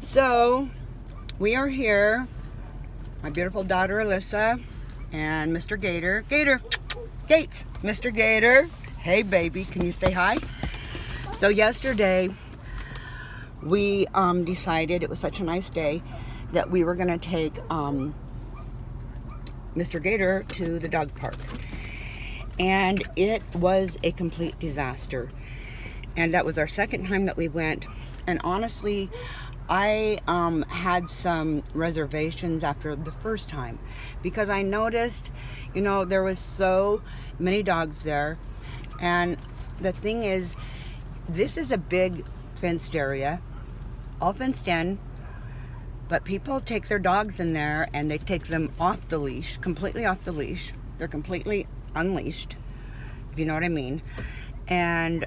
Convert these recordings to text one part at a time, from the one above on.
So, we are here, my beautiful daughter Alyssa and Mr. Gator. Gates, Mr. Gator. Hey baby, can you say hi? So yesterday, we decided, it was such a nice day, that we were going to take Mr. Gator to the dog park. And it was a complete disaster. And that was our second time that we went. And honestly, I had some reservations after the first time because I noticed, there was so many dogs there. And the thing is, this is a big fenced area, all fenced in, but people take their dogs in there and they take them off the leash, completely off the leash. They're completely unleashed, if you know what I mean. And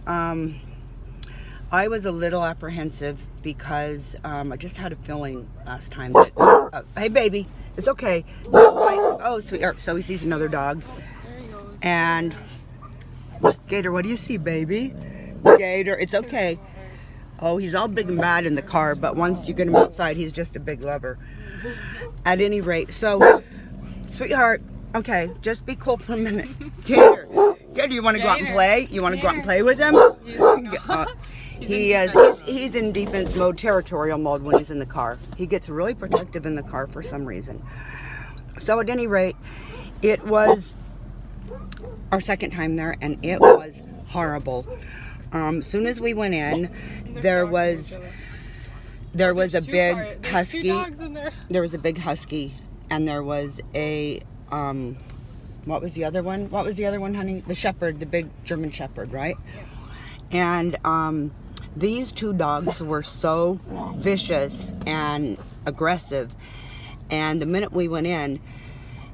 I was a little apprehensive because I just had a feeling last time that, hey baby, it's okay. Oh, sweetheart, so he sees another dog. There he goes. And Gator, what do you see, baby? Gator, it's okay. Oh, he's all big and bad in the car, but once you get him outside, he's just a big lover. At any rate, so, sweetheart, okay, just be cool for a minute. Gator, you want to go out and play? You want to go out and play with him? He's in defense mode, territorial mode when he's in the car. He gets really protective in the car for some reason. So at any rate, it was our second time there, and it was horrible. Soon as we went in, there was a big husky. There was a big husky, and there was a what was the other one? What was the other one, honey? The shepherd, the big German shepherd, right? And these two dogs were so vicious and aggressive, and the minute we went in,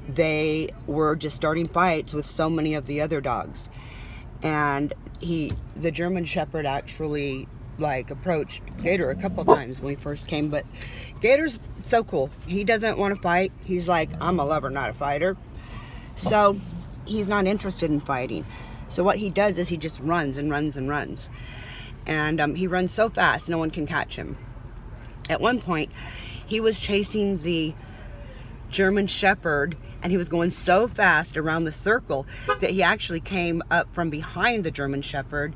they were just starting fights with so many of the other dogs. And the German shepherd actually approached Gator a couple times when we first came, but Gator's so cool. He doesn't want to fight. He's like, I'm a lover, not a fighter. So he's not interested in fighting. So what he does is he just runs and runs and runs. And he runs so fast, no one can catch him. At one point, he was chasing the German shepherd, and he was going so fast around the circle that he actually came up from behind the German shepherd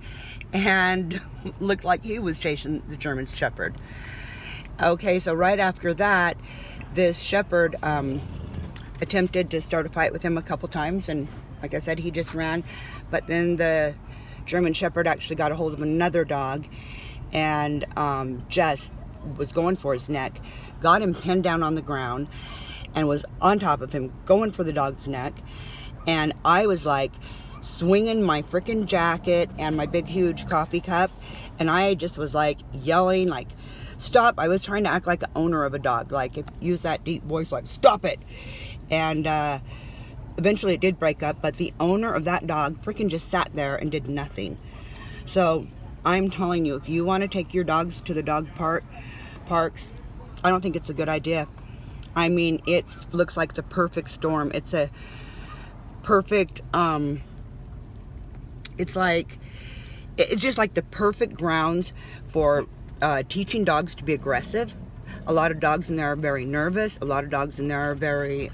and looked like he was chasing the German shepherd. Okay, so right after that, this shepherd attempted to start a fight with him a couple times, and like I said, he just ran. But then the German shepherd actually got a hold of another dog and just was going for his neck, got him pinned down on the ground, and was on top of him, going for the dog's neck. And I was swinging my freaking jacket and my big huge coffee cup, and I just was yelling, stop. I was trying to act like an owner of a dog, use that deep voice, stop it. And eventually it did break up, but the owner of that dog freaking just sat there and did nothing. So I'm telling you, if you want to take your dogs to the dog parks, I don't think it's a good idea. I mean, it looks like the perfect storm. It's a perfect, it's just like the perfect grounds for teaching dogs to be aggressive. A lot of dogs in there are very nervous. A lot of dogs in there are very,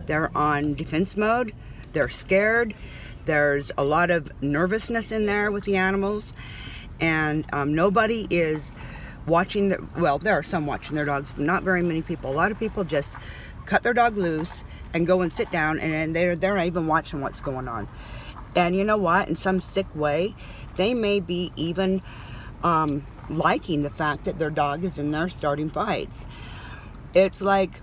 they're on defense mode. They're scared. There's a lot of nervousness in there with the animals. And nobody is watching there are some watching their dogs, but not very many people. A lot of people just cut their dog loose and go and sit down, and they're not even watching what's going on. And you know what? In some sick way, they may be even liking the fact that their dog is in there starting fights. It's like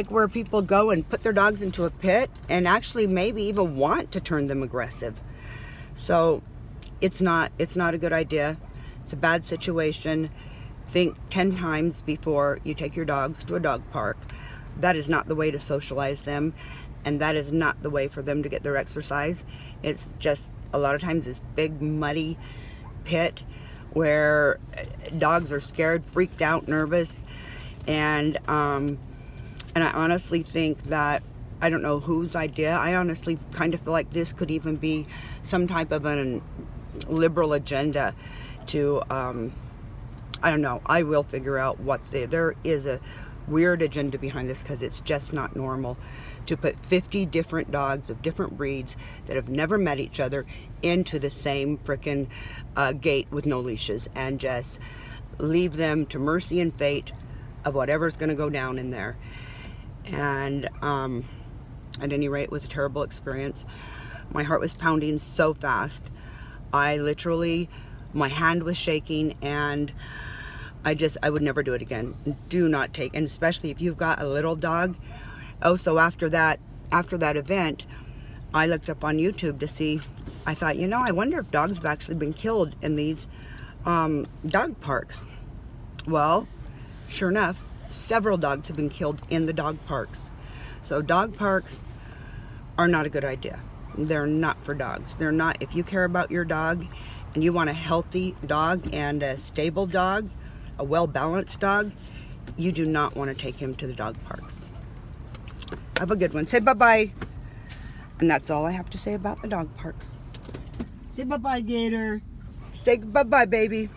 where people go and put their dogs into a pit and actually maybe even want to turn them aggressive. So it's not a good idea. It's a bad situation. Think 10 times before you take your dogs to a dog park. That is not the way to socialize them, and that is not the way for them to get their exercise. It's just a lot of times this big muddy pit where dogs are scared, freaked out, nervous, and I honestly think that, I don't know whose idea. I honestly kind of feel like this could even be some type of an liberal agenda to I don't know. I will figure out what there is a weird agenda behind this, because it's just not normal to put 50 different dogs of different breeds that have never met each other into the same frickin' gate with no leashes and just leave them to mercy and fate of whatever's going to go down in there. And at any rate, it was a terrible experience. My heart was pounding so fast. I literally, my hand was shaking, and I would never do it again. Do not take, and especially if you've got a little dog. Oh, so after that event, I looked up on YouTube to see, I thought, you know, I wonder if dogs have actually been killed in these dog parks. Well, sure enough, several dogs have been killed in the dog parks. So dog parks are not a good idea. They're not for dogs. They're not, if you care about your dog and you want a healthy dog and a stable dog, a well-balanced dog, you do not want to take him to the dog parks. Have a good one. Say bye-bye. And that's all I have to say about the dog parks. Say bye-bye, Gator. Say bye-bye, baby.